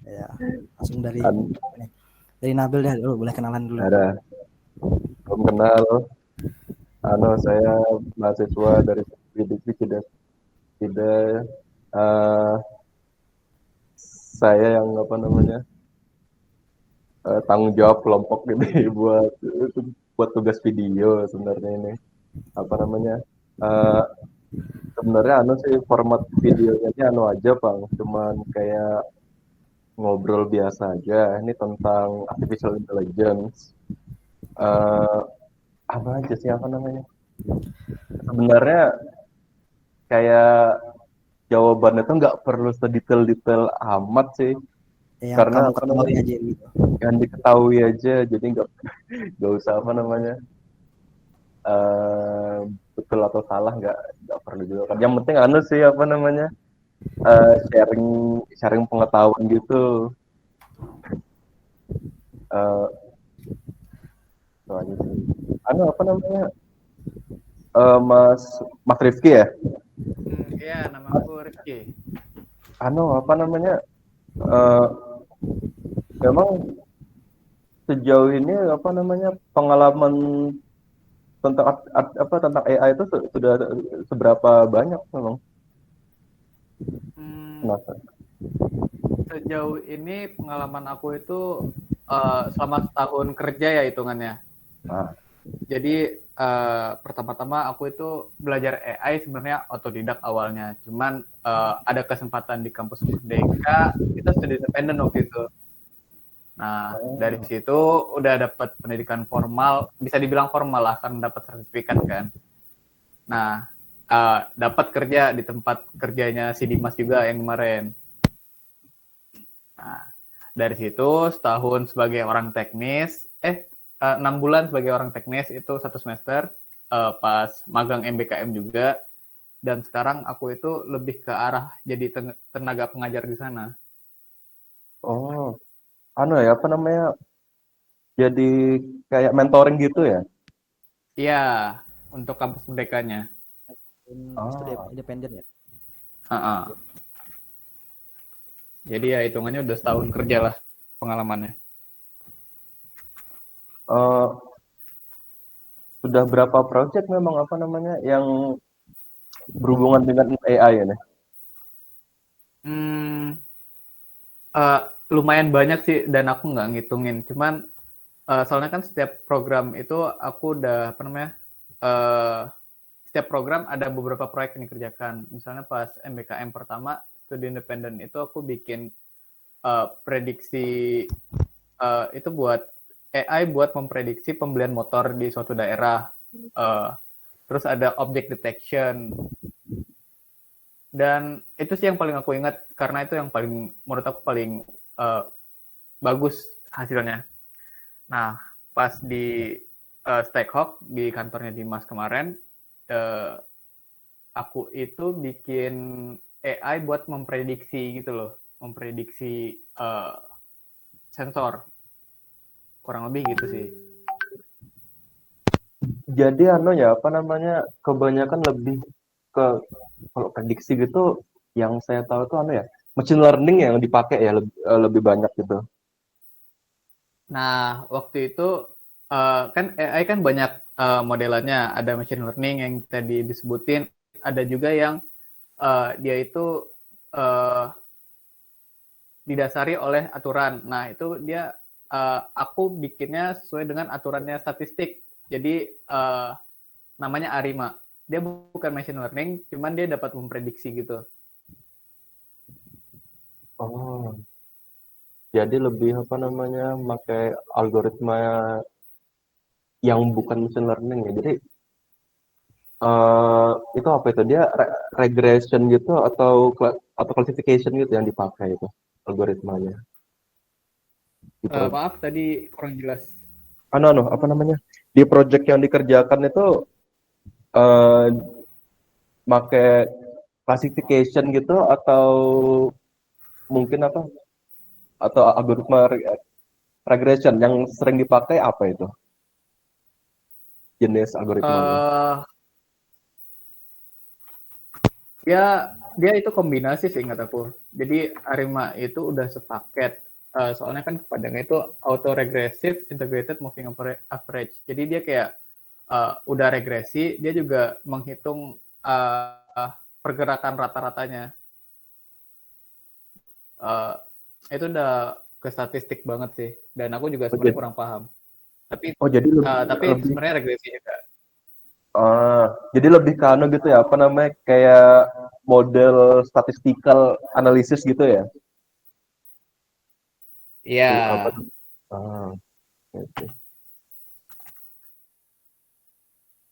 Ya, langsung dari An- dari Nabil deh dulu, boleh kenalan dulu. ada belum kenal. Saya mahasiswa dari Bidik tidak tidak eh, saya yang apa namanya tanggung jawab kelompok ini buat tugas video sebenarnya ini apa namanya eh, sebenarnya sih format videonya ini aja bang, cuman kayak ngobrol biasa aja. Ini tentang artificial intelligence. Eh, apa aja sih apa namanya? Sebenarnya kayak jawabannya tuh nggak perlu sedetail-detail amat sih, Ya, yang karena kamu apa ketahui namanya aja gitu. yang diketahui aja, jadi nggak usah apa namanya eh betul atau salah nggak perlu juga kan. Yang penting sih apa namanya sharing sharing pengetahuan gitu. Eh Itu aja sih. Apa namanya Mas Mas Rifki ya. Iya, nama aku Rizky. Apa namanya eh memang sejauh ini apa namanya pengalaman tentang tentang AI itu sudah seberapa banyak memang? Hmm, Kenapa? Sejauh ini pengalaman aku itu selama setahun kerja ya hitungannya. Nah, Jadi pertama-tama aku itu belajar AI sebenarnya otodidak awalnya. Cuman ada kesempatan di kampus Merdeka, kita studi independen waktu itu. Nah, dari oh, situ udah dapat pendidikan formal, bisa dibilang formal lah karena dapat sertifikat kan. Nah, dapat kerja di tempat kerjanya si Dimas juga yang kemarin. Nah, dari situ setahun sebagai orang teknis, 6 bulan sebagai orang teknis itu 1 semester, pas magang MBKM juga, dan sekarang aku itu lebih ke arah jadi tenaga pengajar di sana. oh, ya apa namanya jadi kayak mentoring gitu ya? Iya, untuk kampus merdekanya. Studi Ah, independen ya. Uh-uh. Jadi ya hitungannya udah setahun kerja lah pengalamannya. eh, sudah berapa project memang apa namanya yang berhubungan dengan AI ya nih? Hmm, Lumayan banyak sih dan aku nggak ngitungin. Cuman soalnya kan setiap program itu aku udah apa namanya uh, setiap program ada beberapa proyek yang dikerjakan. Misalnya pas MBKM pertama studi independen itu aku bikin prediksi itu buat AI buat memprediksi pembelian motor di suatu daerah. Uh, Terus ada object detection, dan itu sih yang paling aku ingat karena itu yang paling menurut aku paling uh, bagus hasilnya. Nah, pas di Stackhawk di kantornya Dimas kemarin, uh, aku itu bikin AI buat memprediksi gitu loh, memprediksi sensor, kurang lebih gitu sih. Jadi ya apa namanya kebanyakan lebih ke kalau prediksi gitu yang saya tahu tuh ya machine learning yang dipakai ya lebih banyak gitu. Nah, waktu itu kan AI kan banyak modelannya, ada machine learning yang tadi disebutin, ada juga yang dia itu uh, didasari oleh aturan. Nah, itu dia aku bikinnya sesuai dengan aturannya statistik. Jadi namanya ARIMA. Dia bukan machine learning, cuman dia dapat memprediksi gitu. Oh, jadi lebih apa namanya pakai algoritma yang bukan machine learning ya. Jadi itu apa itu dia regression gitu atau classification gitu yang dipakai itu algoritmanya. Di Maaf tadi kurang jelas. apa namanya di project yang dikerjakan itu eh pakai classification gitu atau mungkin apa atau algoritma regression yang sering dipakai apa itu jenis algoritmanya. Uh, Ya dia itu kombinasi sih ingat aku. Jadi Arima itu udah sepaket. Soalnya kan kepadanya itu auto regressive integrated moving average. Jadi dia kayak udah regresi, dia juga menghitung pergerakan rata-ratanya. Itu udah ke statistik banget sih. Dan aku juga sebenarnya kurang paham. Tapi jadi tapi sebenarnya regresi juga. Jadi lebih ke anu gitu ya, apa namanya, kayak model statistical analysis gitu ya? Iya. Apa tuh? Oke.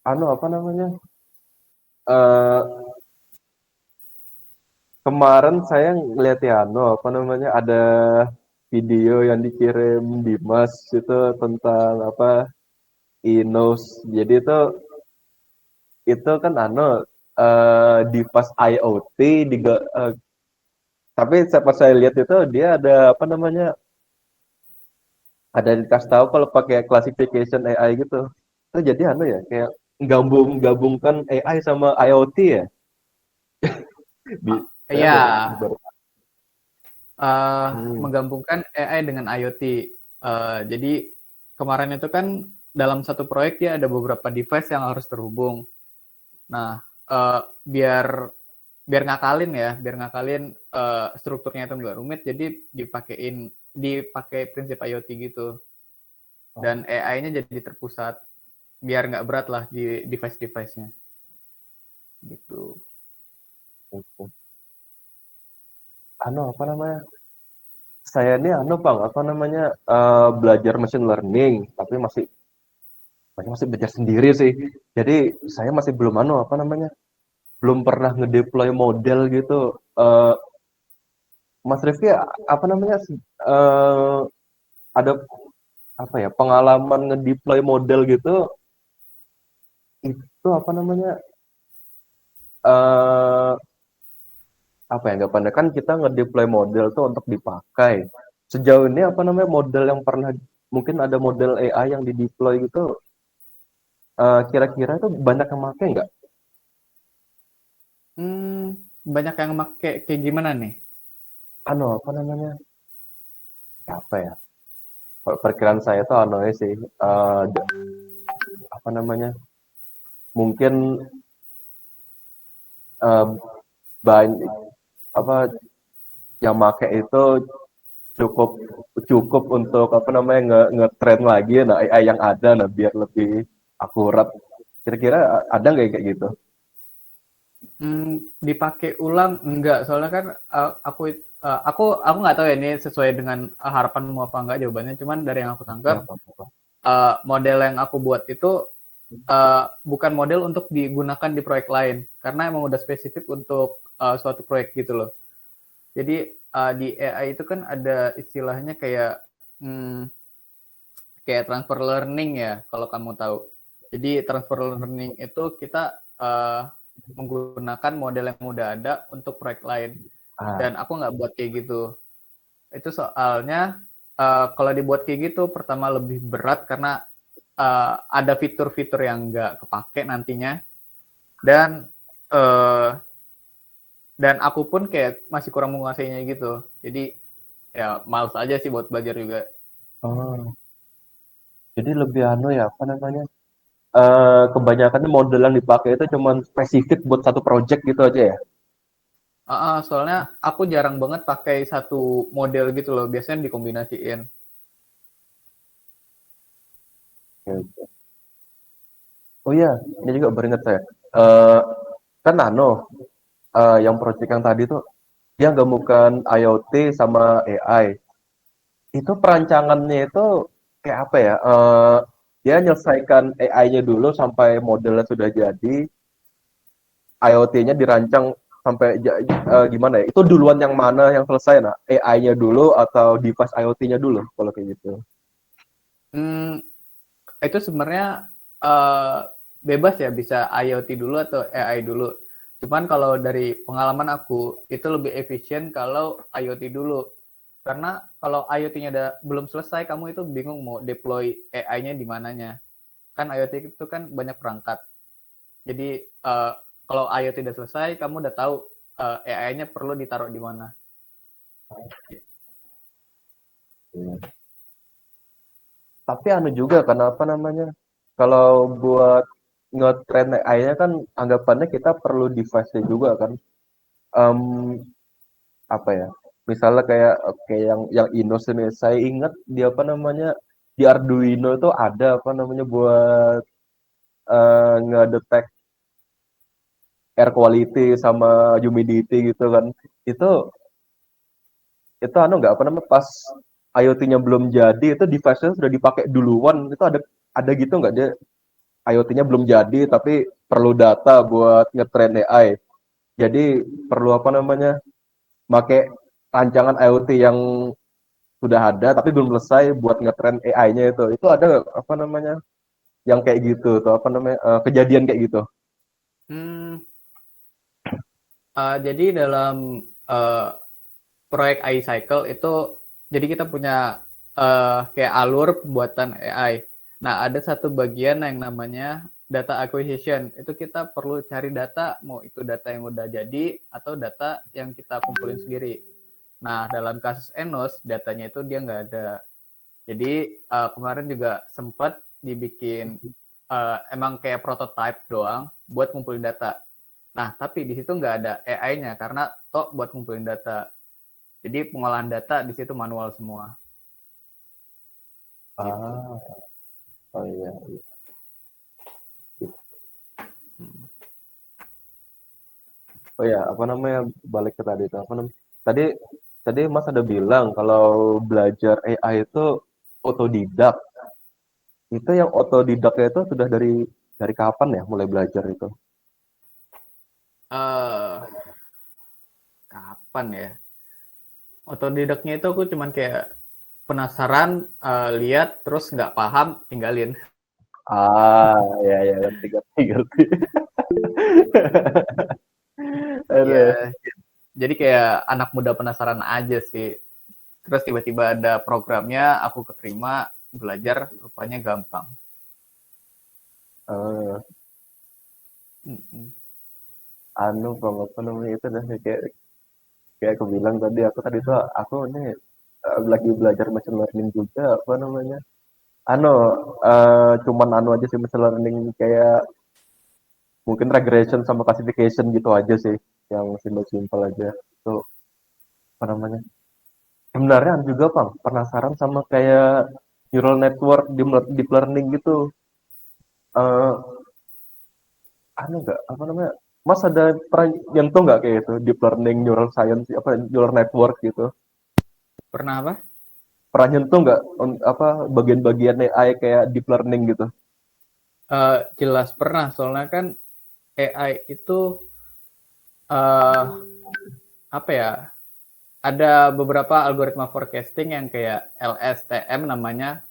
Anu apa namanya? Kemarin saya ngeliat ya, apa namanya, ada video yang dikirim Dimas itu tentang apa, Inos. Jadi itu kan device IoT tapi pas saya lihat itu dia ada apa namanya, ada dikasih tahu kalau pakai classification AI gitu. Itu jadi ya, kayak gabungkan AI sama IoT ya. Iya. Baru. Menggabungkan AI dengan IoT. Jadi kemarin itu kan dalam satu proyek ya ada beberapa device yang harus terhubung. Nah, biar ngakalin strukturnya itu nggak rumit, jadi dipakai prinsip IoT gitu. Dan AI-nya jadi terpusat, biar nggak berat lah di device-device-nya. Gitu. Apa namanya? Saya ini Bang, apa namanya, belajar machine learning, tapi masih belajar sendiri sih. Jadi saya masih belum apa namanya, belum pernah ngedeploy model gitu. Mas Rifki apa namanya, ada apa ya, pengalaman ngedeploy model gitu, itu apa namanya, apa ya, anggapannya kan kita ngedeploy model tuh untuk dipakai. Sejauh ini apa namanya, model yang pernah, mungkin ada model AI yang dideploy gitu, kira-kira itu banyak yang pakai nggak? Banyak yang pakai kayak gimana nih? Apa namanya, apa ya? Kalau perkiraan saya tuh sih, apa namanya, mungkin banyak apa yang pakai itu cukup untuk apa namanya, nge-train lagi AI yang ada biar lebih akurat. Kira-kira ada nggak kayak gitu? Dipakai ulang enggak, soalnya kan aku nggak tahu ya ini sesuai dengan harapanmu apa enggak jawabannya, cuman dari yang aku tangkap model yang aku buat itu bukan model untuk digunakan di proyek lain, karena emang udah spesifik untuk suatu proyek gitu loh. Jadi di AI itu kan ada istilahnya kayak transfer learning ya, kalau kamu tahu. Jadi transfer learning itu kita menggunakan model yang udah ada untuk proyek lain. Dan aku nggak buat kayak gitu. Itu soalnya kalau dibuat kayak gitu, pertama lebih berat karena ada fitur-fitur yang nggak kepake nantinya. Dan aku pun kayak masih kurang menguasainya gitu. Jadi ya males aja sih buat belajar juga. Jadi lebih ya, apa namanya, kebanyakan model yang dipakai itu cuma spesifik buat satu project gitu aja ya? Soalnya aku jarang banget pakai satu model gitu loh, biasanya dikombinasiin. Oh iya, ini juga beringat saya. Kan yang project yang tadi tuh dia gabungkan IoT sama AI. Itu perancangannya itu kayak apa ya? Dia nyelesaikan AI-nya dulu sampai modelnya sudah jadi, IoT-nya dirancang sampai gimana ya? Itu duluan yang mana yang selesai, AI-nya dulu atau device IoT-nya dulu kalau kayak gitu? Itu sebenarnya bebas ya, bisa IoT dulu atau AI dulu. Cuman kalau dari pengalaman aku, itu lebih efisien kalau IoT dulu. Karena kalau IoT-nya belum selesai, kamu itu bingung mau deploy AI-nya di mananya. Kan IoT itu kan banyak perangkat. Jadi kalau IoT udah selesai, kamu udah tahu AI-nya perlu ditaruh di mana. Iya. Tapi anu juga kan apa namanya? Kalau buat nge-train AI-nya kan anggapannya kita perlu device-nya juga kan. Em, apa ya? Misalnya kayak oke yang Inos ini saya ingat di apa namanya? Di Arduino itu ada apa namanya buat ngedetek air quality sama humidity gitu kan. Itu itu anu nggak apa namanya pas IoT-nya belum jadi itu device-nya sudah dipakai duluan itu ada gitu nggak dia IoT-nya belum jadi tapi perlu data buat ngetrain AI. Jadi perlu apa namanya? Pakai rancangan IoT yang sudah ada tapi belum selesai buat ngetrain AI-nya itu. Itu ada nggak, apa namanya? Yang kayak gitu tuh apa namanya? Kejadian kayak gitu. Hmm, jadi dalam proyek AI Cycle itu, jadi kita punya kayak alur pembuatan AI. Nah, ada satu bagian yang namanya data acquisition. Itu kita perlu cari data, mau itu data yang udah jadi atau data yang kita kumpulin sendiri. Nah, dalam kasus Enos, datanya itu dia nggak ada. Jadi kemarin juga sempat dibikin emang kayak prototype doang buat ngumpulin data. Nah, tapi di situ nggak ada AI-nya karena toh buat ngumpulin data. Jadi pengolahan data di situ manual semua. Gitu. Ah, oh iya. Oh ya, apa namanya? Balik ke tadi itu apa namanya? Tadi tadi Mas ada bilang kalau belajar AI itu otodidak. Itu yang otodidaknya itu sudah dari kapan ya mulai belajar itu? Eh Kapan ya? Otodidaknya itu aku cuman kayak penasaran, lihat terus nggak paham, tinggalin. Ah, ya ya ngerti ngerti ngerti. Aduh. Ya, jadi kayak anak muda penasaran aja sih. Terus tiba-tiba ada programnya, aku keterima, belajar, rupanya gampang. Eh, Mm-mm. anu bang apa namanya itu dah kayak kayak aku bilang tadi aku tadi tuh aku nih lagi belajar machine learning juga apa namanya anu cuman anu aja sih machine learning kayak mungkin regression sama classification gitu aja sih yang simple-simple aja itu apa namanya sebenarnya anu juga bang penasaran sama kayak neural network di deep learning gitu eh anu nggak apa namanya Mas ada pernah nyentuh nggak kayak itu deep learning neural science apa neural network gitu Pernah apa? pernah nyentuh nggak apa bagian-bagian AI kayak deep learning gitu Jelas pernah, soalnya kan AI itu uh, apa ya? Ada beberapa algoritma forecasting yang kayak LSTM namanya,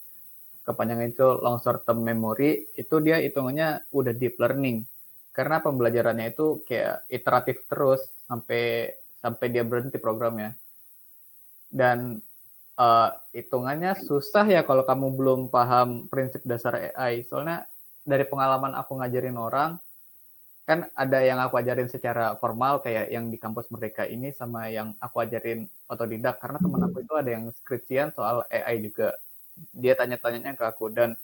kepanjangan itu long short term memory, itu dia hitungannya udah deep learning. Karena pembelajarannya itu kayak iteratif terus sampai sampai dia berhenti programnya. Dan hitungannya susah ya kalau kamu belum paham prinsip dasar AI. Soalnya dari pengalaman aku ngajarin orang, kan ada yang aku ajarin secara formal kayak yang di kampus Merdeka ini sama yang aku ajarin otodidak karena temen aku itu ada yang skripsian soal AI juga. Dia tanya-tanyanya ke aku dan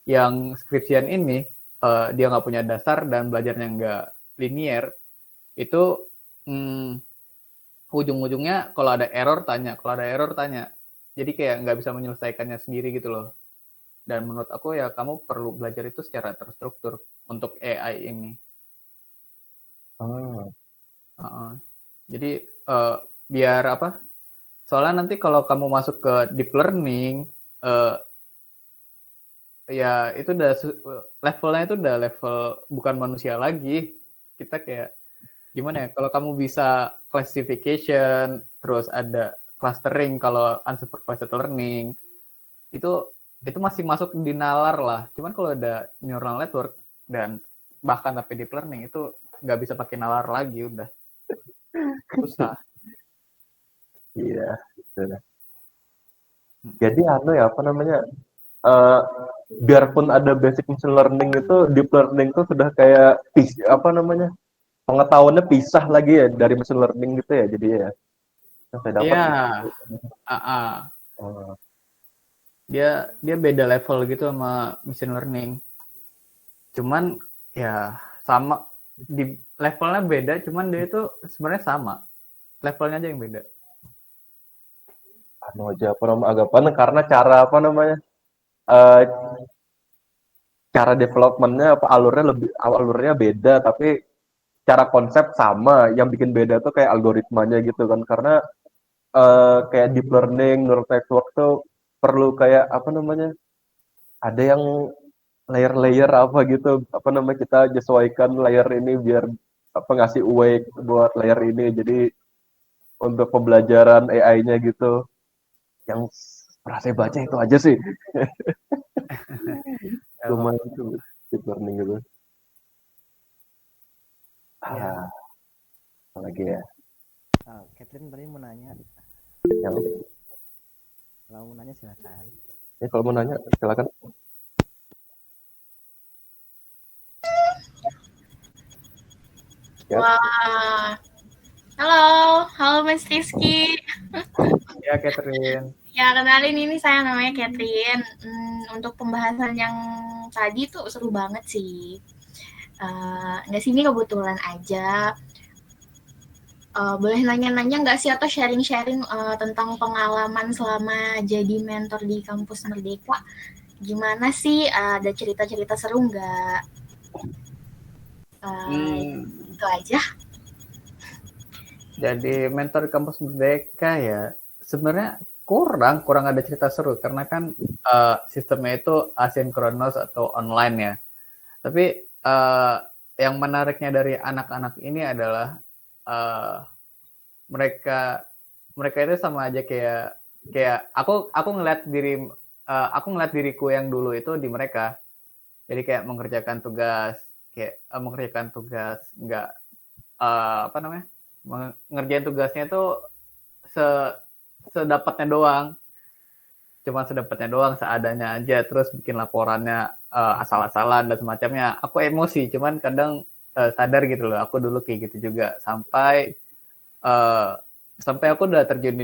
yang skripsian ini dia nggak punya dasar dan belajarnya nggak linear itu ujung-ujungnya kalau ada error tanya. Jadi kayak nggak bisa menyelesaikannya sendiri gitu loh. Dan menurut aku ya kamu perlu belajar itu secara terstruktur untuk AI ini. ah Jadi biar apa? Soalnya nanti kalau kamu masuk ke deep learning, ya itu udah levelnya itu udah level bukan manusia lagi. Kita kayak gimana ya? Kalau kamu bisa classification, terus ada clustering kalau unsupervised learning, itu masih masuk di nalar lah. Cuman kalau ada neural network dan bahkan sampai deep learning itu nggak bisa pakai nalar lagi, udah susah. iya gitu. Jadi anu ya apa namanya eh biarpun ada basic machine learning itu deep learning itu sudah kayak apa namanya pengetahuannya pisah lagi ya dari machine learning gitu ya jadi ya. Yang saya dapat. Iya, Oh, dia beda level gitu sama machine learning. Cuman ya sama di levelnya beda, cuman dia itu sebenarnya sama. Levelnya aja yang beda. anu aja apa namanya anggapan karena cara apa namanya eh, cara developmentnya apa alurnya beda tapi cara konsep sama yang bikin beda tuh kayak algoritmanya gitu kan karena kayak deep learning neural network tuh perlu kayak apa namanya ada yang layer-layer apa gitu apa namanya kita sesuaikan layer ini biar apa ngasih weight buat layer ini jadi untuk pembelajaran AI-nya gitu yang pernah saya baca itu aja sih cuma itu deep learning gitu Ya. apa lagi ya Catherine tadi mau nanya. yang Kalau mau nanya silakan. kalau mau nanya silakan ya. Wah, halo Mas Rizky. Ya, Catherine. Ya, kenalin ini saya namanya Catherine. Untuk pembahasan yang tadi tuh seru banget sih. Nggak sih, ini kebetulan aja. Boleh nanya-nanya nggak sih atau sharing-sharing tentang pengalaman selama jadi mentor di kampus Merdeka? Gimana sih? Ada cerita-cerita seru nggak? Itu aja. Jadi mentor di kampus Merdeka ya sebenarnya kurang ada cerita seru karena kan sistemnya itu asinkronus atau online ya. Tapi yang menariknya dari anak-anak ini adalah mereka itu sama aja kayak aku ngeliat diriku yang dulu itu di mereka. Jadi kayak mengerjakan tugas nggak apa namanya? Ngerjain tugasnya tuh sedapatnya doang. Cuma sedapatnya doang, seadanya aja, terus bikin laporannya asal-asalan dan semacamnya. Aku emosi, cuman kadang sadar gitu loh, aku dulu kayak gitu juga. Sampai aku udah terjun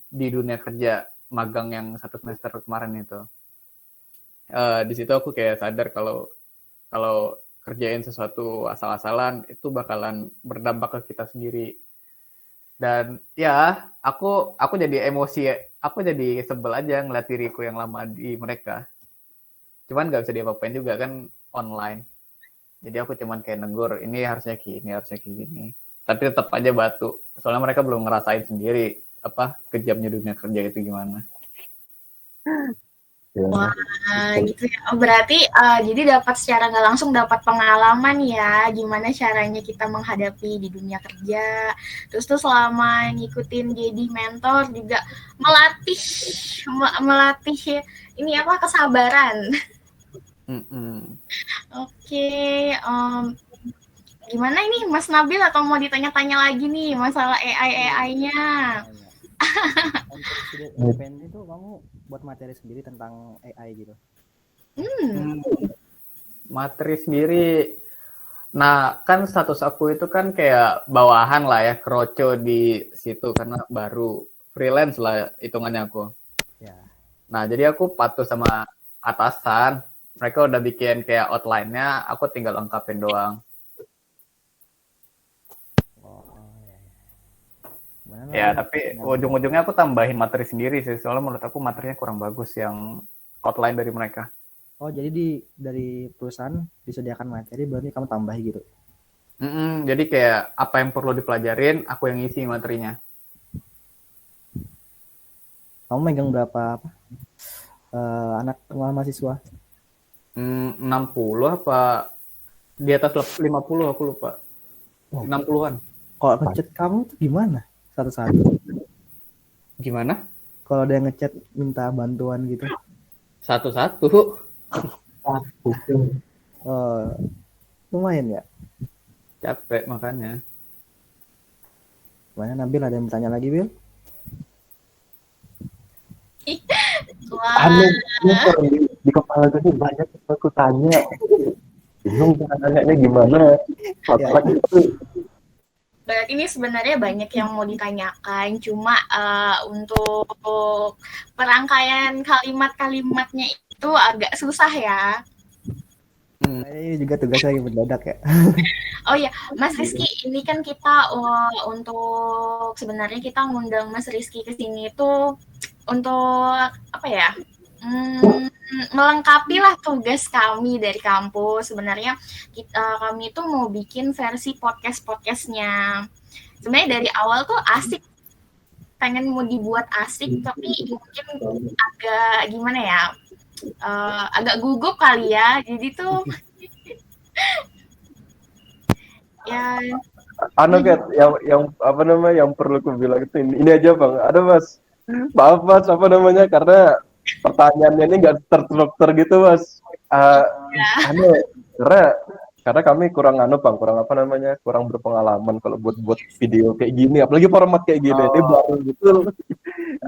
di dunia kerja magang yang 1 semester kemarin itu. Di situ aku kayak sadar kalau kerjain sesuatu asal-asalan itu bakalan berdampak ke kita sendiri. Dan ya aku jadi emosi, aku jadi sebel aja ngeliat diriku yang lama di mereka. Cuman nggak bisa diapa-apain juga kan online. Jadi aku cuman kayak negur, ini harusnya gini. Tapi tetap aja batu. Soalnya mereka belum ngerasain sendiri apa kejamnya dunia kerja itu gimana. Wah, gitu ya. Berarti jadi dapat secara nggak langsung dapat pengalaman ya, gimana caranya kita menghadapi di dunia kerja. Terus tuh selama ngikutin jadi mentor juga melatih ini apa kesabaran. Oke, gimana ini Mas Nabil atau mau ditanya-tanya lagi nih masalah AI-nya? Untuk studi itu kamu buat materi sendiri tentang AI gitu? Materi sendiri, nah kan status aku itu kan kayak bawahan lah ya, kroco di situ karena baru freelance lah hitungannya aku. Ya. Nah jadi aku patuh sama atasan, mereka udah bikin kayak outline-nya, aku tinggal lengkapin doang. Ya, tapi ujung-ujungnya aku tambahin materi sendiri sih, soalnya menurut aku materinya kurang bagus yang outline dari mereka. Oh, jadi dari perusahaan disediakan materi, berarti kamu tambah gitu? Jadi kayak apa yang perlu dipelajarin, aku yang isi materinya. Kamu megang berapa anak mahasiswa? 60 apa di atas 50 aku lupa. 60-an. Kalau ngechat kamu tuh gimana? Satu-satu. Gimana? Kalau ada yang ngechat minta bantuan gitu? Satu-satu. Lumayan ya? Capek makanya. Mana Nabil, ada yang bertanya lagi, Bil? Di kepala gue nih banyak yang aku tanya bingung cara nanyanya gimana. Masalah itu Berarti ini sebenarnya banyak yang mau ditanyakan, cuma untuk perangkaian kalimat-kalimatnya itu agak susah ya. Ini juga tugasnya lagi mendadak ya. Oh iya, Mas Rizky, ini kan kita untuk sebenarnya kita ngundang Mas Rizky ke sini itu untuk apa ya? Melengkapi lah tugas kami dari kampus. Sebenarnya kami itu mau bikin versi podcastnya. Sebenarnya dari awal tuh asik, pengen mau dibuat asik, tapi mungkin agak gimana ya? Agak gugup kali ya. Jadi tuh ya Anu Kat, yang apa namanya yang perlu ku bilang itu ini aja Bang. Ada Mas. Maaf Mas, apa namanya? Karena pertanyaannya ini nggak terstruktur gitu Mas. Anu, karena kami kurang anu Bang, kurang apa namanya? Kurang berpengalaman kalau buat video kayak gini, apalagi format kayak gini. Ini baru gitu.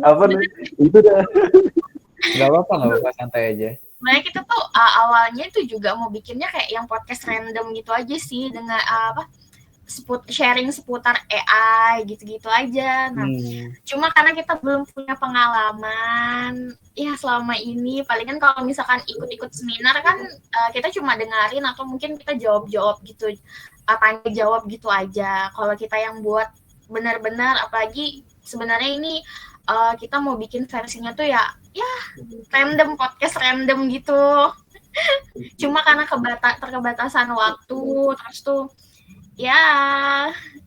Apa nih? Itu dah. Gak apa-apa, santai aja. sebenarnya kita tuh awalnya tuh juga mau bikinnya kayak yang podcast random gitu aja sih, dengan sharing seputar AI gitu-gitu aja. Nah, cuma karena kita belum punya pengalaman ya selama ini, palingan kalau misalkan ikut-ikut seminar kan kita cuma dengerin atau mungkin kita jawab-jawab gitu, tanya jawab gitu aja. Kalau kita yang buat benar-benar, apalagi sebenarnya ini kita mau bikin versinya tuh ya random, podcast random gitu. Cuma karena terkebatasan waktu, terus tuh ya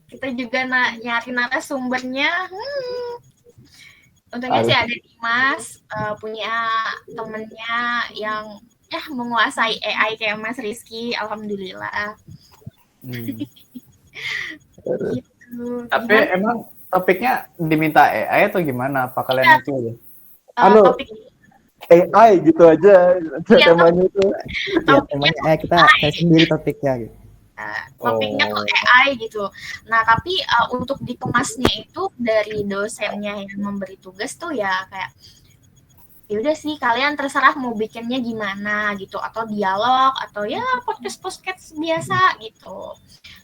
kita juga nyari narasumbernya. Untungnya sih ada Dimas, punya temennya yang menguasai AI kayak Mas Rizky, alhamdulillah. Gitu. Tapi emang topiknya diminta AI atau gimana? Apa kalian itu aja? Topik AI gitu aja temanya itu. Ya, temanya kita kayak sendiri topiknya gitu. Topiknya tuh AI gitu. Nah, tapi untuk dikemasnya itu dari dosennya yang memberi tugas tuh ya kayak ya udah sih, kalian terserah mau bikinnya gimana gitu, atau dialog atau ya podcast biasa gitu.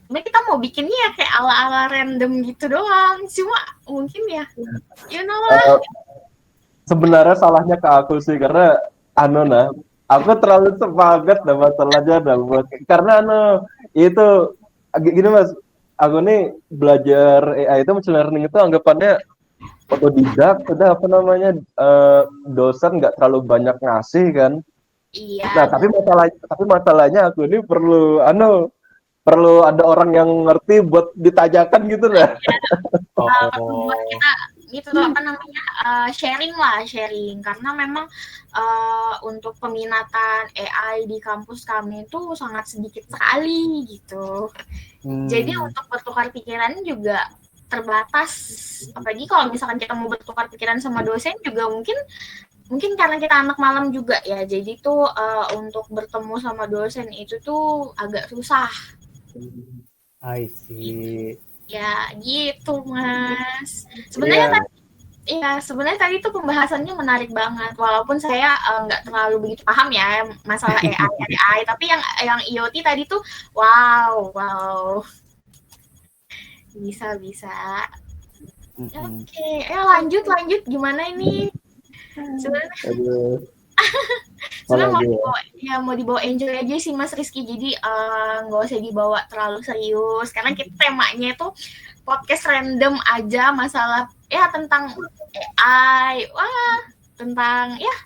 Cuma kita mau bikinnya ya kayak ala-ala random gitu doang. Cuma mungkin ya you know lah. Sebenarnya salahnya ke aku sih, karena aku terlalu semangat dah masalahnya dah buat, karena itu gini Mas, aku nih belajar AI itu machine learning itu anggapannya otodidak, udah apa namanya dosen nggak terlalu banyak ngasih kan. Iya. Nah tapi masalahnya aku ini perlu ada orang yang ngerti buat ditanyakan gitu lah. Buat kita gitu tuh apa namanya sharing, karena memang untuk peminatan AI di kampus kami itu sangat sedikit sekali gitu. Jadi untuk bertukar pikiran juga terbatas, apalagi kalau misalkan kita mau bertukar pikiran sama dosen juga mungkin karena kita anak malam juga ya, jadi tuh untuk bertemu sama dosen itu tuh agak susah. I see. Ya gitu Mas. Sebenarnya tadi tuh pembahasannya menarik banget, walaupun saya nggak terlalu begitu paham ya masalah AI, tapi yang IoT tadi tuh wow bisa. Oke, lanjut gimana ini sebenarnya mau dibawa enjoy aja sih Mas Rizky, jadi nggak usah dibawa terlalu serius karena kita temanya itu podcast random aja, masalah ya tentang AI, tentang ya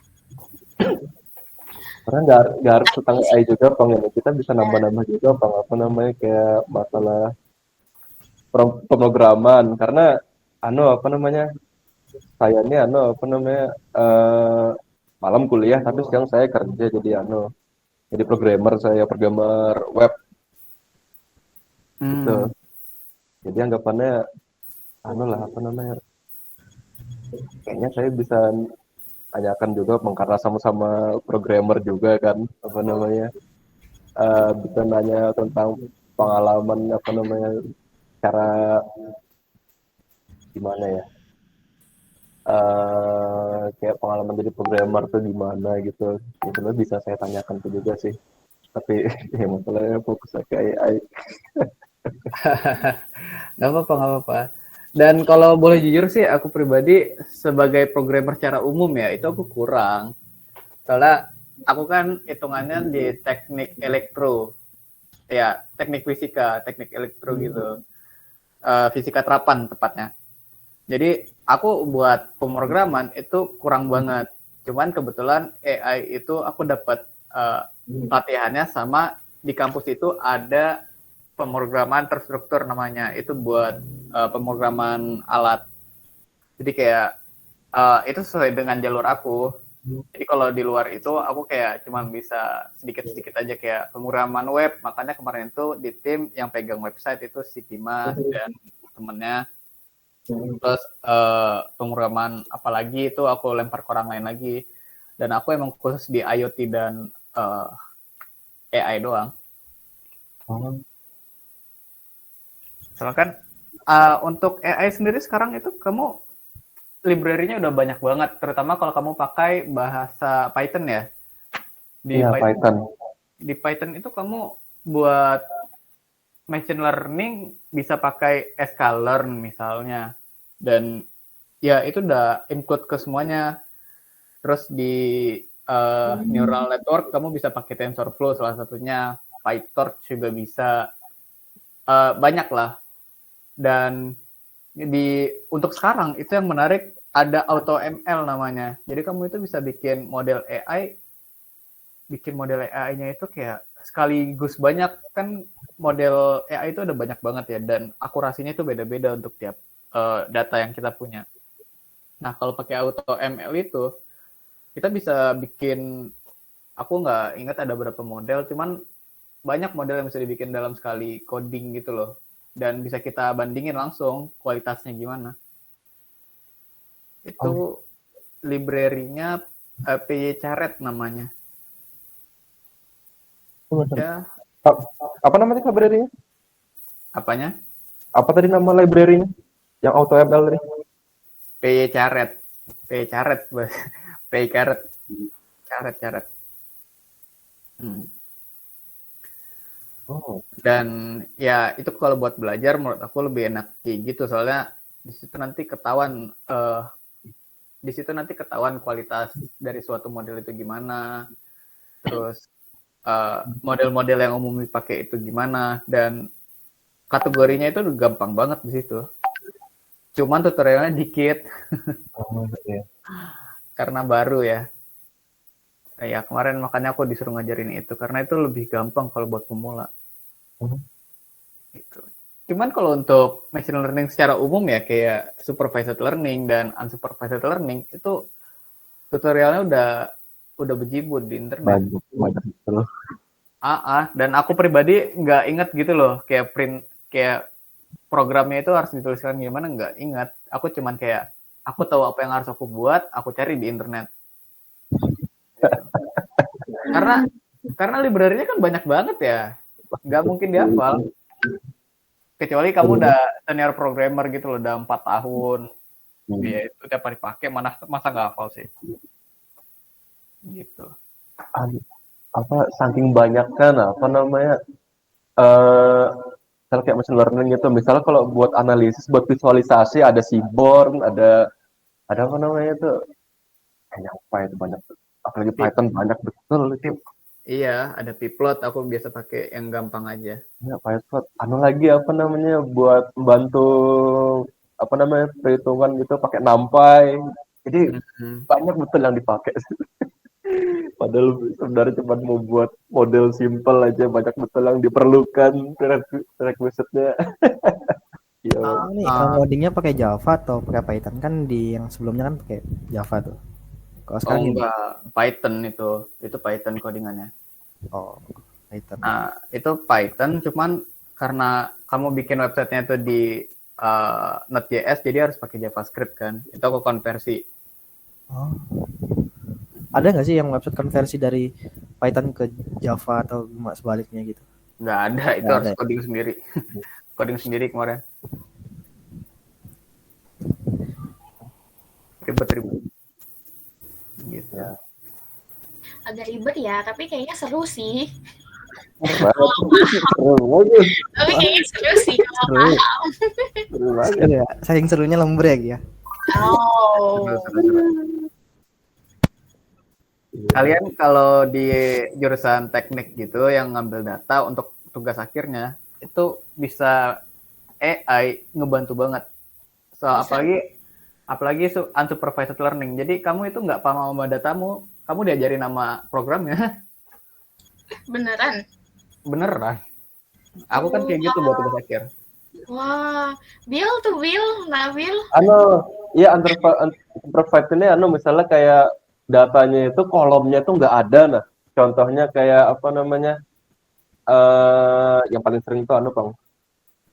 Karena nggak harus tentang AI juga Bang, ya kita bisa nambah juga Bang, apa namanya kayak masalah pemrograman, karena apa namanya saya ini malam kuliah tapi siang saya kerja, jadi programmer web gitu. Jadi anggapannya kayaknya saya bisa tanyakan juga Bang, karena sama-sama programmer juga kan, bisa nanya tentang pengalaman cara gimana ya, kayak pengalaman jadi programmer tuh gimana gitu. Itu bisa saya tanyakan tuh juga sih, tapi ya masalahnya fokus ke AI. Nggak apa-apa, nggak apa-apa. Dan kalau boleh jujur sih, aku pribadi sebagai programmer secara umum ya, itu aku kurang. Soalnya aku kan hitungannya di teknik elektro, ya teknik fisika, teknik elektro gitu, fisika terapan tepatnya. Jadi aku buat pemrograman itu kurang banget. Cuman kebetulan AI itu aku dapat latihannya sama di kampus itu ada pemrograman terstruktur namanya. Itu buat pemrograman alat. Jadi kayak itu sesuai dengan jalur aku. Jadi kalau di luar itu aku kayak cuma bisa sedikit-sedikit aja kayak pemrograman web. Makanya kemarin itu di tim yang pegang website itu si Dimas dan temennya. Terus pemrograman apalagi itu aku lempar ke orang lain lagi. Dan aku emang khusus di IoT dan AI doang. Soalnya kan untuk AI sendiri sekarang itu kamu library-nya udah banyak banget, terutama kalau kamu pakai bahasa Python ya. Iya, Python. Di Python itu kamu buat machine learning bisa pakai sklearn misalnya. Dan ya itu udah include ke semuanya. Terus di neural network kamu bisa pakai TensorFlow salah satunya, PyTorch juga bisa. Banyak lah. Dan untuk sekarang itu yang menarik ada AutoML namanya. Jadi kamu itu bisa bikin model AI-nya itu kayak sekaligus banyak kan, model AI itu ada banyak banget ya, dan akurasinya itu beda-beda untuk tiap data yang kita punya. Nah kalau pakai AutoML itu kita bisa bikin, aku nggak ingat ada berapa model, cuman banyak model yang bisa dibikin dalam sekali coding gitu loh. Dan bisa kita bandingin langsung kualitasnya gimana. Itu library-nya PyCharette namanya. Ya. Apa namanya library-nya? Apanya? Apa tadi nama library-nya? Yang AutoML tadi? PyCharette. PyCharette. Dan ya itu kalau buat belajar menurut aku lebih enak kayak gitu, soalnya di situ nanti ketahuan kualitas dari suatu model itu gimana, terus model-model yang umum dipakai itu gimana, dan kategorinya itu gampang banget di situ. Cuman tutorialnya dikit. Karena baru ya. Ya kemarin makanya aku disuruh ngajarin itu karena itu lebih gampang kalau buat pemula. Gitu. Cuman kalau untuk machine learning secara umum ya kayak supervised learning dan unsupervised learning itu tutorialnya udah bejibun di internet. Banyak betul. Dan aku pribadi nggak inget gitu loh kayak programnya itu harus dituliskan gimana, nggak ingat. Aku cuman kayak aku tahu apa yang harus aku buat, aku cari di internet. Karena library-nya kan banyak banget ya, nggak mungkin dihafal. Kecuali kamu udah senior programmer gitu loh, udah 4 tahun. Ya itu tiap hari pakai, masa nggak hafal sih. Gitu. Saking banyak kan, misalnya kayak machine learning gitu. Misalnya kalau buat analisis, buat visualisasi ada Seaborn, ada apa namanya itu? Banyak. Apalagi Python banyak betul itu. Iya, ada Pplot, aku biasa pakai yang gampang aja. Ya, Python. Lagi buat membantu perhitungan gitu pakai NumPy. Jadi banyak betul yang dipakai. Padahal sebenarnya cuma mau buat model simple aja, banyak betul yang diperlukan prerequisite-nya. Ini codingnya pakai Java atau pakai Python? Kan di yang sebelumnya kan pakai Java tuh. Kalau sekarang enggak, Python itu Python codingannya. Python. Nah, itu Python, cuman karena kamu bikin websitenya itu di Node.js, jadi harus pakai JavaScript kan. Itu aku konversi. Ada nggak sih yang website konversi dari Python ke Java atau sebaliknya gitu? Nggak ada, itu harus coding sendiri. Coding sendiri kemarin. Ribet. Gitu. Agak ribet ya, tapi kayaknya seru sih. Seru banget. Tapi kayaknya seru sih kalau Seru. paham. Seru banget. Seru ya. Saking serunya lembrek ya. Oh. Seru. Kalian kalau di jurusan teknik gitu yang ngambil data untuk tugas akhirnya itu bisa AI ngebantu banget. So Bisa. apalagi unsupervised learning. Jadi kamu itu nggak paham sama datamu, kamu diajarin nama programnya. Beneran. Beneran. Aku kan kayak gitu buat tugas akhir. Wah, Bill, Nabil. Iya unsupervised ini misalnya kayak datanya itu kolomnya itu nggak ada. Nah, contohnya kayak apa namanya? Yang paling sering itu Bang.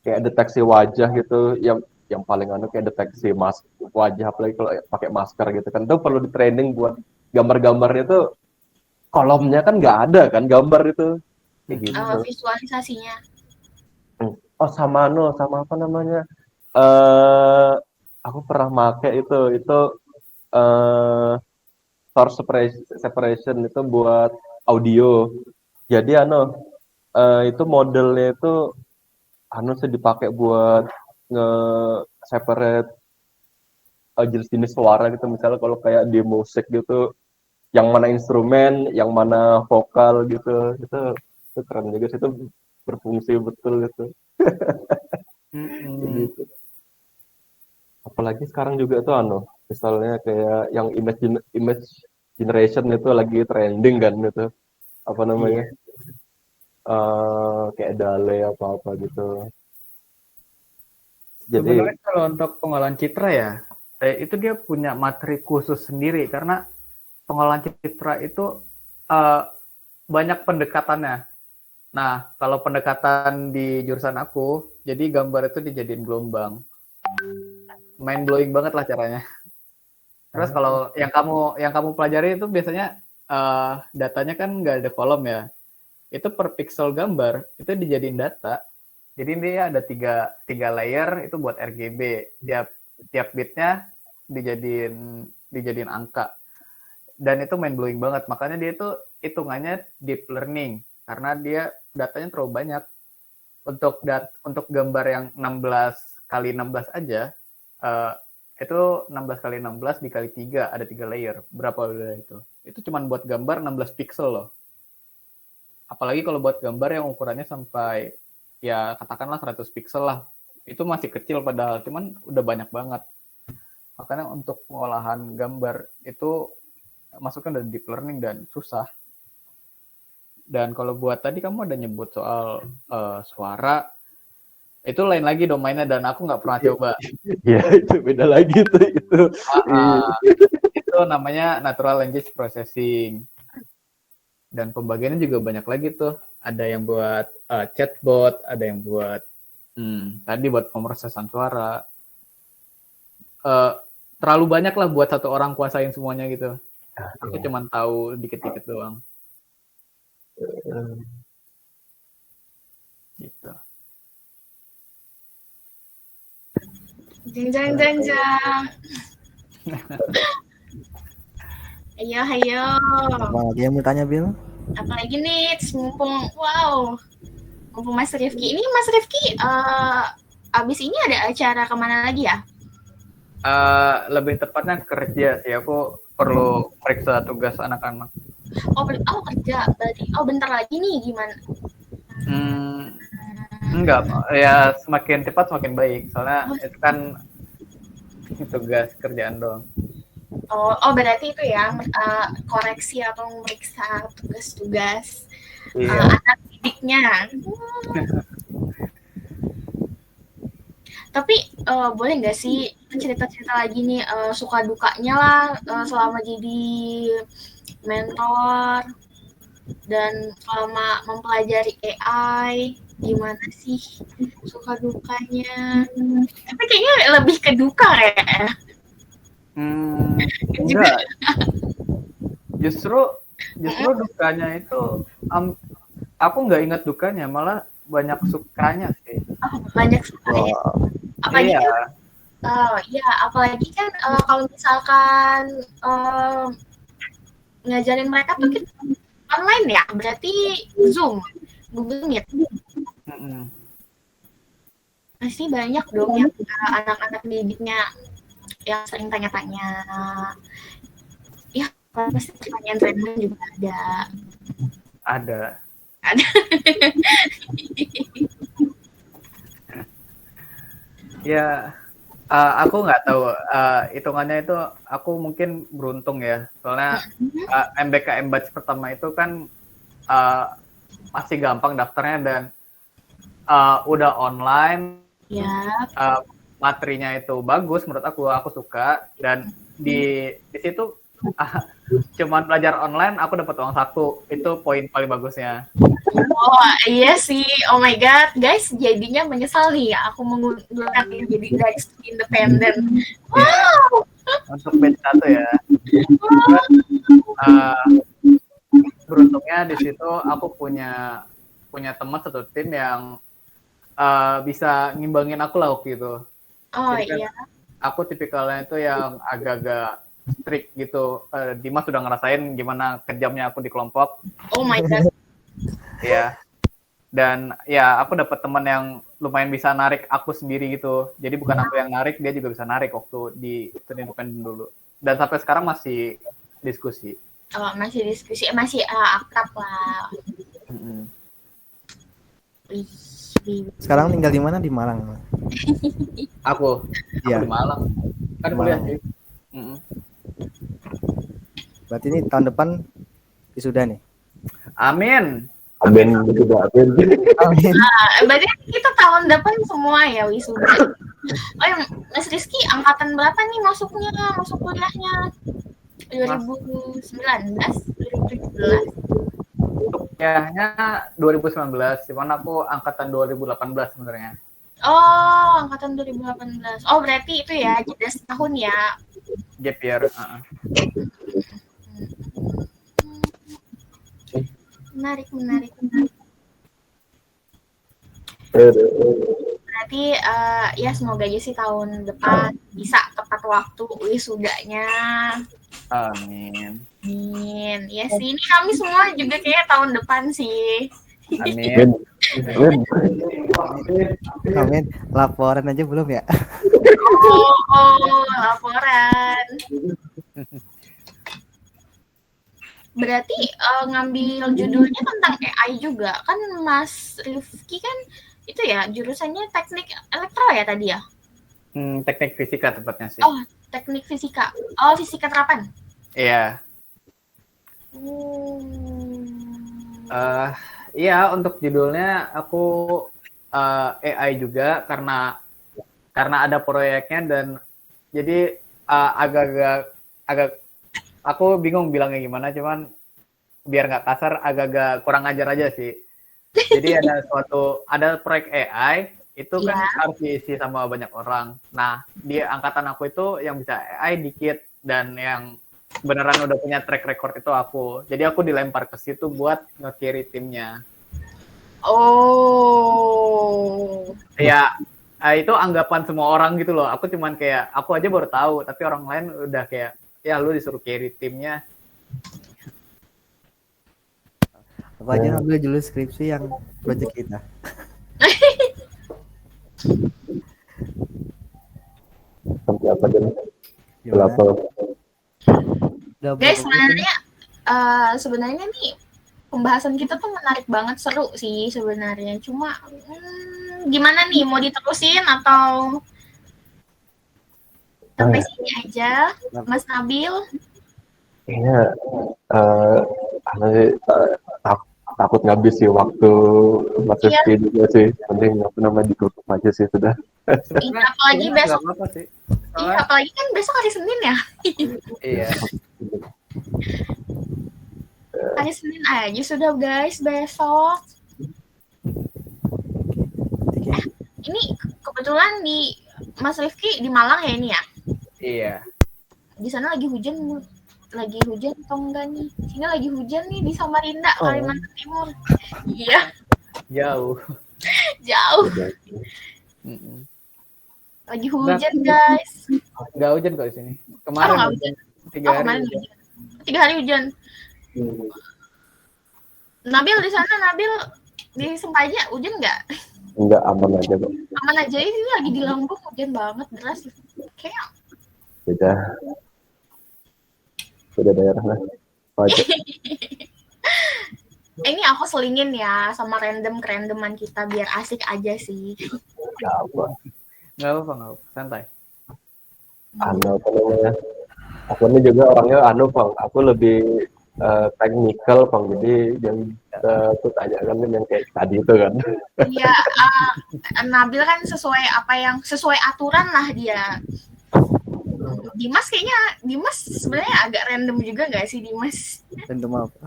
Kayak deteksi wajah gitu, yang paling kayak deteksi wajah, apalagi kalau pakai masker gitu kan, itu perlu di training buat gambar-gambarnya tuh kolomnya kan nggak ada kan gambar itu kayak gitu. Visualisasinya. Oh sama apa namanya, aku pernah make itu source separation itu buat audio. Jadi itu modelnya itu sih dipakai buat nge-separate jenis suara gitu. Misalnya kalau kayak di musik gitu, yang mana instrumen, yang mana vokal gitu, itu keren juga sih, itu berfungsi betul gitu. Gitu. Apalagi sekarang juga tuh misalnya kayak yang image generation itu lagi trending kan gitu, apa namanya, kayak DALL-E apa gitu. Jadi sebenarnya kalau untuk pengolahan citra ya, itu dia punya materi khusus sendiri karena pengolahan citra itu banyak pendekatannya. Nah, kalau pendekatan di jurusan aku, jadi gambar itu dijadiin gelombang. Mind blowing banget lah caranya. Terus kalau yang kamu pelajari itu biasanya datanya kan nggak ada kolom ya. Itu per pixel gambar itu dijadiin data. Jadi dia ada tiga layer itu buat RGB. Tiap bitnya dijadiin angka. Dan itu mind blowing banget. Makanya dia itu hitungannya deep learning karena dia datanya terlalu banyak. Untuk gambar yang 16x16 aja, itu 16x16 dikali 3, ada 3 layer. Berapa udah itu? Itu cuma buat gambar 16 pixel loh. Apalagi kalau buat gambar yang ukurannya sampai ya katakanlah 100 pixel lah. Itu masih kecil padahal, cuman udah banyak banget. Makanya untuk pengolahan gambar itu masukkan dari deep learning dan susah. Dan kalau buat tadi kamu ada nyebut soal suara, itu lain lagi domainnya dan aku nggak pernah coba. Ya itu beda lagi tuh itu. Itu namanya natural language processing. Dan pembagiannya juga banyak lagi tuh. Ada yang buat chatbot, ada yang buat tadi buat pemrosesan suara. Terlalu banyak lah buat satu orang kuasain semuanya gitu. Aku cuma tahu dikit-dikit doang. Gitu. Jeng. Ayo. Apa lagi yang mau tanya, Bill? Apalagi nih, mumpung Mas Rifki. Ini Mas Rifki, abis ini ada acara kemana lagi ya? Lebih tepatnya kerja sih. Aku perlu periksa tugas anak-anak. Oh kerja berarti. Oh bentar lagi nih, gimana? Enggak, ya semakin cepat semakin baik. Soalnya itu kan tugas kerjaan doang. Oh berarti itu ya, koreksi atau memeriksa tugas-tugas anak didiknya. Tapi boleh nggak sih cerita-cerita lagi nih suka dukanya lah selama jadi mentor dan selama mempelajari AI, gimana sih suka dukanya? Tapi kayaknya lebih ke duka ya. Enggak. Justru dukanya itu aku nggak ingat dukanya, malah banyak sukanya sih. Oh, banyak sukanya. Apalagi iya. Apalagi kan kalau misalkan ngajarin mereka tuh kita online ya, berarti Zoom Google Meet. Mm-mm. Pasti banyak dong yang anak-anak didiknya yang sering tanya-tanya. Ya, pasti pertanyaan random juga ada. Ada. Ya, aku nggak tahu hitungannya itu aku mungkin beruntung ya, soalnya MBKM batch pertama itu kan masih gampang daftarnya dan udah online, Ya, materinya itu bagus menurut aku suka, dan di situ cuman belajar online aku dapat uang 1, itu poin paling bagusnya. oh iya sih, oh my god, guys, jadinya menyesal nih aku mengundurkan diri jadi guys independen. Wow, Untuk batch 1 ya. Beruntungnya di situ aku punya teman satu tim yang bisa ngimbangin aku lah waktu itu. oh Jadi kan iya, aku tipikalnya itu yang agak-agak strict gitu. Dimas sudah ngerasain gimana kejamnya aku di kelompok. oh my god, Ya. Dan ya aku dapat teman yang lumayan bisa narik aku sendiri gitu. Jadi bukan aku yang narik, dia juga bisa narik waktu di independen dulu. Dan sampai sekarang masih diskusi. oh masih diskusi, masih akrab lah. Wih, Sekarang tinggal di mana? Di Malang. Aku Iya. di Malang. Kan Di kuliah Malang. sih. Berarti ini tahun depan wisuda nih. Amin. Amin, sudah amin. Amin. Berarti kita tahun depan semua ya wisuda. Oh ya, Mas Rizky angkatan berapa nih masuk kuliahnya? 2019, 2017. Kuliahnya 2019, cuman aku angkatan 2018 sebenarnya. Oh, angkatan 2018. Oh, berarti itu ya, jeda setahun ya. Gap year. Menarik. Berarti ya semoga aja sih tahun depan bisa tepat waktu wisudanya. Amin. Amin. Ya sih, ini kami semua juga kayak tahun depan sih. Amin. Amin. Laporan aja belum ya? Oh, laporan. Berarti ngambil judulnya tentang AI juga kan, Mas Rifki kan itu ya jurusannya teknik elektro ya tadi ya? Teknik fisika tepatnya sih. Oh, teknik fisika. Oh, fisika terapan. Iya. Iya, untuk judulnya aku AI juga karena ada proyeknya, dan jadi agak aku bingung bilangnya gimana, cuman biar nggak kasar agak-agak kurang ajar aja sih. Jadi ada proyek AI itu kan harus diisi sama banyak orang. Nah, di angkatan aku itu yang bisa AI dikit, dan yang beneran udah punya track record itu aku. Jadi aku dilempar ke situ buat nge-carry timnya. Oh. Ya, itu anggapan semua orang gitu loh. Aku cuman kayak, aku aja baru tahu, tapi orang lain udah kayak, ya lu disuruh carry timnya. Aku aja ngambil judul skripsi yang project kita. Sampai apa dan Gimana? berapa? Guys, sebenarnya nih pembahasan kita tuh menarik banget, seru sih sebenarnya. Cuma gimana nih, mau diterusin atau sampai sini aja, Mas Nabil? Iya, takut ngabisi waktu Mas Rizky juga sih. Mending ditutup aja sih sudah. Iya, apalagi besok. Apa sih? Iya, apalagi kan besok hari Senin ya. Iya. Hari Senin aja sudah guys, besok. Ini kebetulan di Mas Rifki di Malang ya ini ya? Iya. Di sana lagi hujan atau enggak nih? Sini lagi hujan nih di Samarinda, Kalimantan Timur. Iya. Jauh. Lagi hujan guys. Nggak hujan kok di sini. Kemarin nggak hujan. 3 hari. Kemarin hujan. 3 hari hujan. Nabil di sana, Nabil Di Sempaja hujan nggak? Enggak, aman aja kok. Aman aja, ini lagi di Lombok hujan banget deras. Kayak Beda daerah lah. Aja. ini aku selingin ya sama kerandoman kita biar asik aja sih. Ya apa? Nggak apa, santai. Apa namanya? Aku ini juga orangnya Bang. Aku lebih teknikal, Bang. Jadi yang aku tanyakan kan yang kayak tadi itu kan. Iya, Nabil kan sesuai aturan lah dia. Dimas sebenarnya agak random juga nggak sih Dimas? Random apa?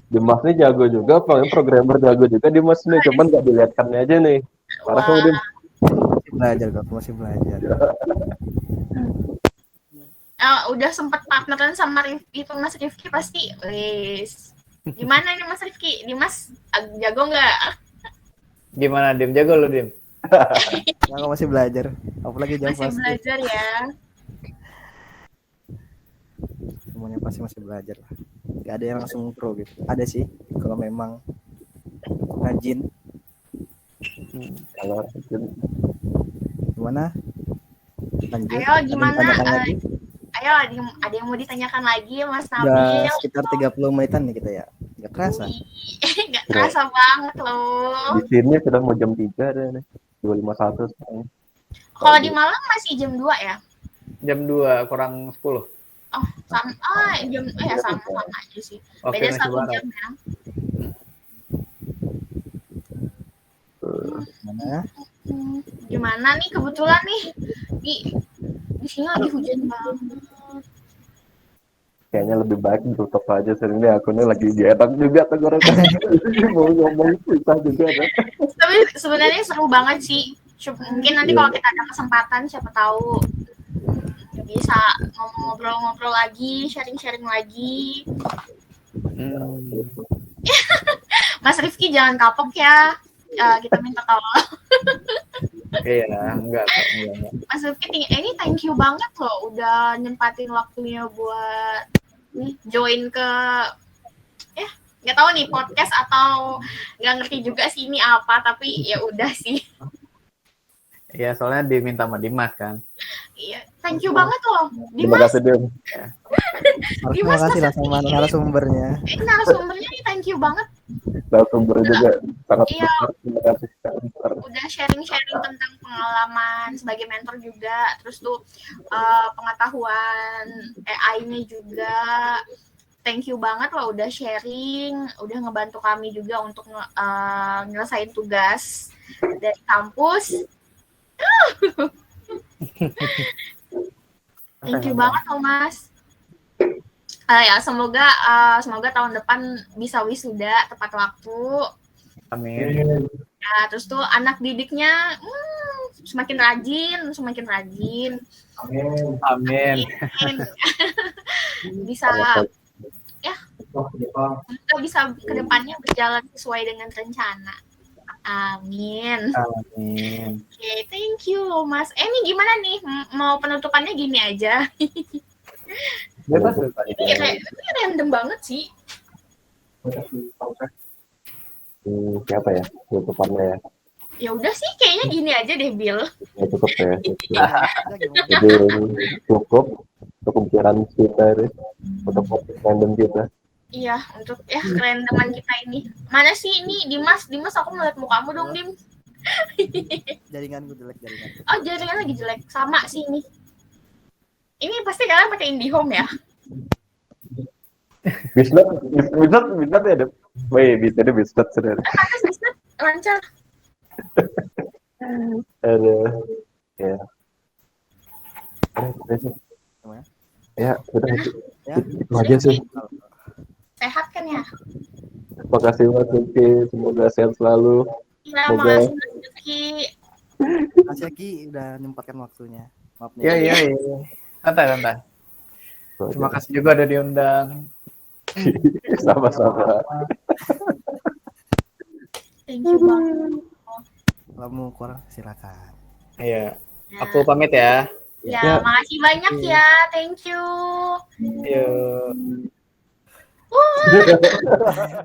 Dimas nih jago juga, Bang. Programmer jago juga Dimas nih. Cuman nggak dilihatkannya aja nih. Parah kamu, Dim. Masih belajar. Udah sempat partneran sama Mas Rifki pasti. Wes. Gimana nih Mas Rifki? Dimas jago nggak? Gimana Dim? Jago lo Dim? Aku masih belajar. Apalagi jam Masih belajar ya. Semuanya pasti masih belajar lah. Gak ada yang langsung pro gitu. Ada sih kalau memang rajin. Kalau Gimana? Lanjut. Ayo gimana? Lagi? Ayo ada yang mau ditanyakan lagi Mas Udah Nabil? sekitar 30 menitan nih kita ya. Gak kerasa. Nggak kerasa banget loh. di sini sudah mau jam 3 deh nih. 2:51 sekarang. Kalau di Malang masih jam 2 ya? Jam 2 kurang 10. Oh, sama sama aja sih. Oke, Beda masih 1 barat. jam ya. Mana? Gimana nih kebetulan nih di sini lagi hujan banget. Kayaknya lebih baik tutup aja sering deh. Aku nih lagi enak juga tenggorokan. Mau ngomong susah juga kan. Tapi sebenarnya seru banget sih. Mungkin nanti kalau kita ada kesempatan siapa tahu bisa ngobrol-ngobrol lagi, sharing-sharing lagi. Mas Rifki jangan kapok ya. Kita minta tolong. Iya, enggak. Mas Rifki ini thank you banget loh udah nyempatin waktunya buat nih join ke nggak tahu nih podcast atau nggak ngerti juga sih ini apa, tapi ya udah sih. Iya, soalnya diminta sama Dimas kan. Iya, thank you banget loh Terima Dimas. kasih, Dim. Terima kasih lah sama narasumbernya. Narasumbernya nih thank you banget. Narasumber juga sangat Iya. besar. Terima kasih sangat besar. Udah sharing-sharing tentang pengalaman sebagai mentor juga, terus tuh pengetahuan AI-nya juga. Thank you banget loh udah sharing, udah ngebantu kami juga untuk nyelesain tugas dari kampus. Thank you banget loh Mas. Ya semoga tahun depan bisa wisuda tepat waktu. Amin. Ya, terus tuh anak didiknya semakin rajin. Amin. Bisa kita bisa kedepannya berjalan sesuai dengan rencana. Amin. Oke, thank you loh Mas. Ini gimana nih? Mau penutupannya gini aja. Bebas. Ini random banget sih. Siapa ya? Tutupannya ya. Ya udah sih, kayaknya gini aja deh, Bill. Ya cukup ya. Jadi cukup untuk pembicaraan kita ini, untuk podcast random kita. Iya, untuk kerandoman kita ini. Mana sih ini Dimas aku melihat mukamu dong, Dim. Jaringanku jelek jaringan. Oh, jaringan lagi jelek. Sama sih ini. Ini pasti kalian pakai IndiHome ya? Bisnet ya, Dep. Wih, bisnet sebenarnya. Pantas bisnet lancar. Ada, ya. Ya, udah itu aja sih. Sehat kan ya? Terima kasih Mas Rifki, semoga sehat selalu. Iya, Semoga- makasih Mas Rifki. Mas Yaki udah nyempatkan waktunya. Maaf nih. Iya. Santai. Terima kasih juga udah diundang. Sama-sama. Thank you banget. Kalau mau kurang silakan. Iya. Ya. Aku pamit ya. Ya, makasih banyak ya. Thank you. Yuk. Wah.